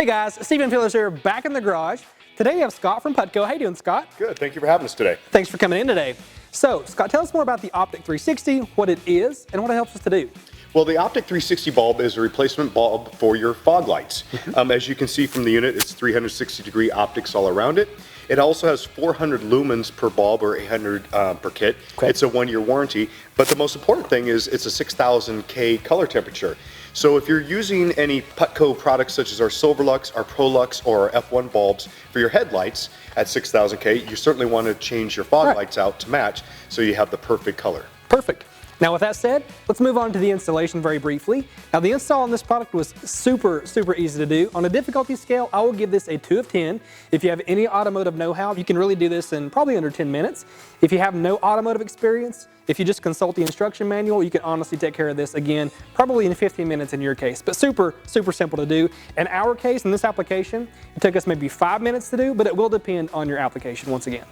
guys, Stephen Fillers here, back in the garage. Today we have Scott from Putco. How you doing, Scott? Good, thank you for having us today. Thanks for coming in today. So, Scott, tell us more about the Optic 360, what it is, and what it helps us to do. Well, the Optic 360 bulb is a replacement bulb for your fog lights. As you can see from the unit, it's 360-degree optics all around it. It also has 400 lumens per bulb, or 800 per kit. Okay. It's a 1-year warranty, but the most important thing is it's a 6000 K color temperature. So if you're using any Putco products such as our Silverlux, our Prolux, or our F1 bulbs for your headlights at 6000 K, you certainly want to change your fog lights out to match so you have the perfect color. Perfect. Now with that said, let's move on to the installation very briefly. Now the install on this product was super easy to do. On a difficulty scale, I will give this a 2 of 10. If you have any automotive know-how, you can really do this in probably under 10 minutes. If you have no automotive experience, if you just consult the instruction manual, you can honestly take care of this again, probably in 15 minutes in your case, but super simple to do. In our case, in this application, it took us maybe 5 minutes to do, but it will depend on your application once again.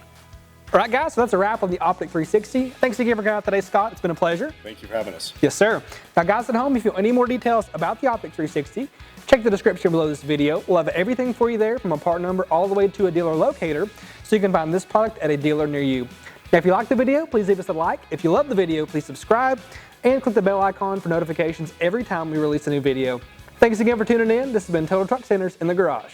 All right, guys, so that's a wrap on the Optic 360. Thanks again for coming out today, Scott. It's been a pleasure. Thank you for having us. Yes, sir. Now, guys at home, if you want any more details about the Optic 360, check the description below this video. We'll have everything for you there, from a part number all the way to a dealer locator, so you can find this product at a dealer near you. Now, if you like the video, please leave us a like. If you love the video, please subscribe and click the bell icon for notifications every time we release a new video. Thanks again for tuning in. This has been Total Truck Centers in the Garage.